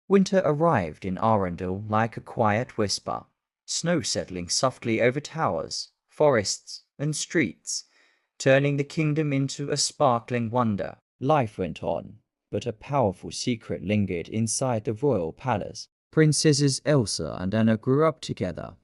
Winter arrived in Arundel like a quiet whisper, snow settling softly over towers, forests, and streets, turning the kingdom into a sparkling wonder. Life went on, but a powerful secret lingered inside the royal palace. Princesses Elsa and Anna grew up together,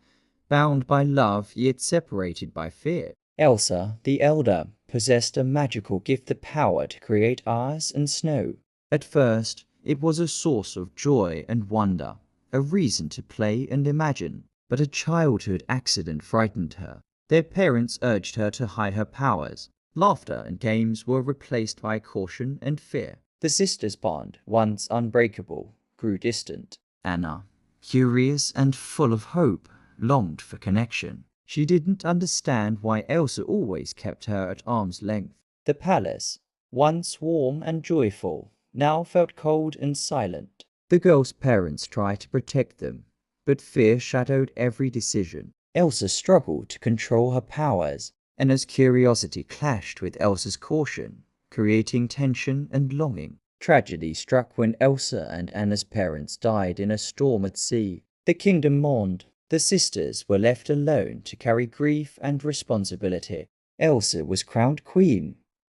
bound by love yet separated by fear. Elsa, the elder, possessed a magical gift, the power to create ice and snow. At first, it was a source of joy and wonder, a reason to play and imagine. But a childhood accident frightened her. Their parents urged her to hide her powers. Laughter and games were replaced by caution and fear. The sisters' bond, once unbreakable, grew distant. Anna, curious and full of hope, longed for connection. She didn't understand why Elsa always kept her at arm's length. The palace, once warm and joyful, now felt cold and silent. The girls' parents tried to protect them, but fear shadowed every decision. Elsa struggled to control her powers, and as curiosity clashed with Elsa's caution, creating tension and longing. Tragedy struck when Elsa and Anna's parents died in a storm at sea. The kingdom mourned. The sisters were left alone to carry grief and responsibility. Elsa was crowned queen,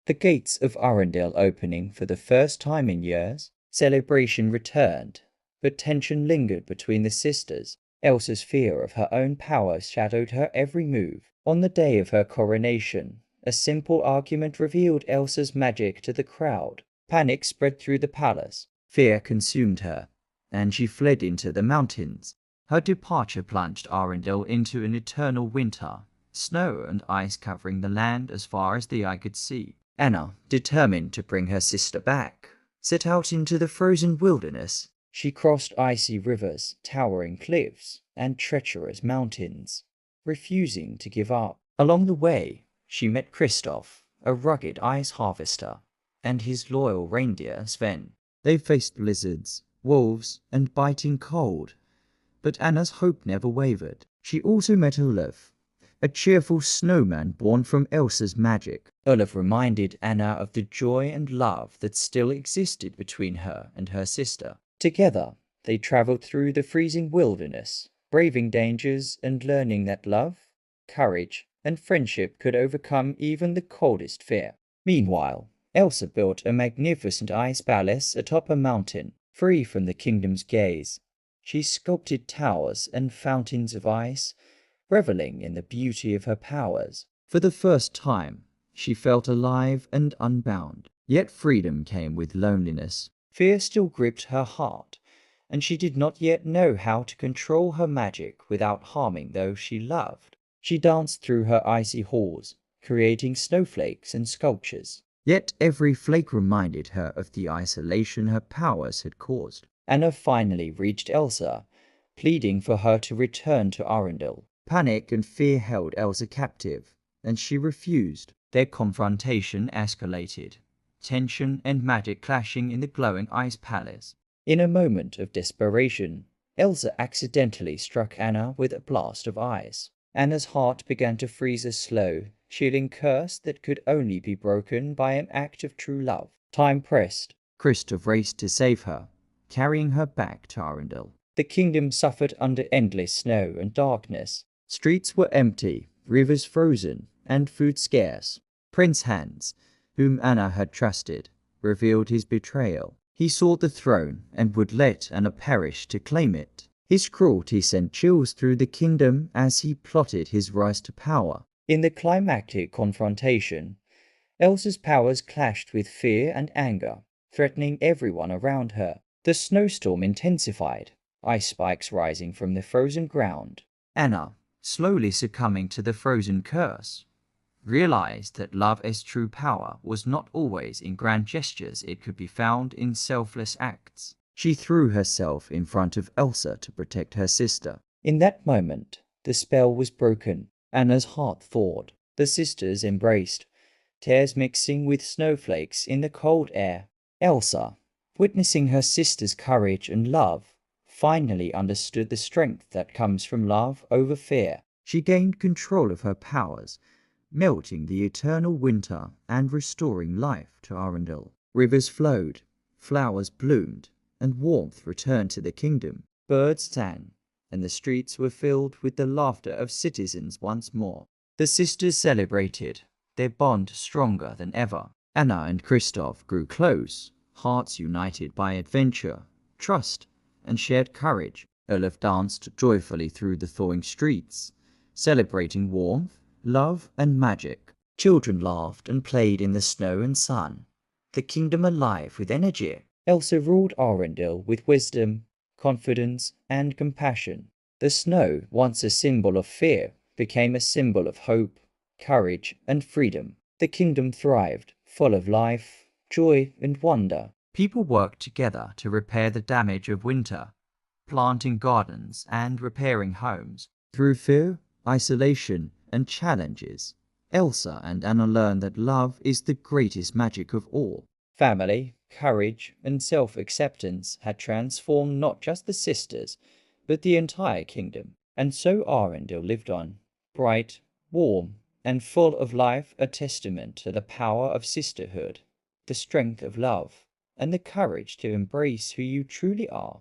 the gates of Arundel opening for the first time in years. Celebration returned, but tension lingered between the sisters. Elsa's fear of her own power shadowed her every move. On the day of her coronation, a simple argument revealed Elsa's magic to the crowd. Panic spread through the palace. Fear consumed her, and she fled into the mountains. Her departure plunged Arundel into an eternal winter, snow and ice covering the land as far as the eye could see. Anna, determined to bring her sister back, set out into the frozen wilderness. She crossed icy rivers, towering cliffs, and treacherous mountains, refusing to give up. Along the way, she met Kristoff, a rugged ice harvester, and his loyal reindeer Sven. They faced blizzards, wolves, and biting cold, but Anna's hope never wavered. She also met Olaf, a cheerful snowman born from Elsa's magic. Olaf reminded Anna of the joy and love that still existed between her and her sister. Together, they traveled through the freezing wilderness, braving dangers and learning that love, courage, and friendship could overcome even the coldest fear. Meanwhile, Elsa built a magnificent ice palace atop a mountain, free from the kingdom's gaze. She sculpted towers and fountains of ice, reveling in the beauty of her powers. For the first time, she felt alive and unbound. Yet freedom came with loneliness. Fear still gripped her heart, and she did not yet know how to control her magic without harming those she loved. She danced through her icy halls, creating snowflakes and sculptures. Yet every flake reminded her of the isolation her powers had caused. Anna finally reached Elsa, pleading for her to return to Arundel. Panic and fear held Elsa captive, and she refused. Their confrontation escalated, tension and magic clashing in the glowing ice palace. In a moment of desperation, Elsa accidentally struck Anna with a blast of ice. Anna's heart began to freeze a slow, chilling curse that could only be broken by an act of true love. Time pressed. Kristoff raced to save her, carrying her back to Arundel. The kingdom suffered under endless snow and darkness. Streets were empty, rivers frozen, and food scarce. Prince Hans, whom Anna had trusted, revealed his betrayal. He sought the throne and would let Anna perish to claim it. His cruelty sent chills through the kingdom as he plotted his rise to power. In the climactic confrontation, Elsa's powers clashed with fear and anger, threatening everyone around her. The snowstorm intensified, ice spikes rising from the frozen ground. Anna, slowly succumbing to the frozen curse, realized that love as true power was not always in grand gestures. It could be found in selfless acts. She threw herself in front of Elsa to protect her sister. In that moment, the spell was broken. Anna's heart thawed. The sisters embraced, tears mixing with snowflakes in the cold air. Elsa, witnessing her sister's courage and love, finally understood the strength that comes from love over fear. She gained control of her powers, melting the eternal winter and restoring life to Arundel. Rivers flowed, flowers bloomed, and warmth returned to the kingdom. Birds sang, and the streets were filled with the laughter of citizens once more. The sisters celebrated, their bond stronger than ever. Anna and Kristoff grew close, hearts united by adventure, trust, and shared courage. Olaf danced joyfully through the thawing streets, celebrating warmth, love, and magic. Children laughed and played in the snow and sun, the kingdom alive with energy. Elsa ruled Arendelle with wisdom, confidence, and compassion. The snow, once a symbol of fear, became a symbol of hope, courage, and freedom. The kingdom thrived, full of life, joy, and wonder. People worked together to repair the damage of winter, planting gardens and repairing homes. Through fear, isolation, and challenges, Elsa and Anna learned that love is the greatest magic of all. Family, courage, and self-acceptance had transformed not just the sisters, but the entire kingdom. And so Arendelle lived on, bright, warm, and full of life, a testament to the power of sisterhood, the strength of love, and the courage to embrace who you truly are.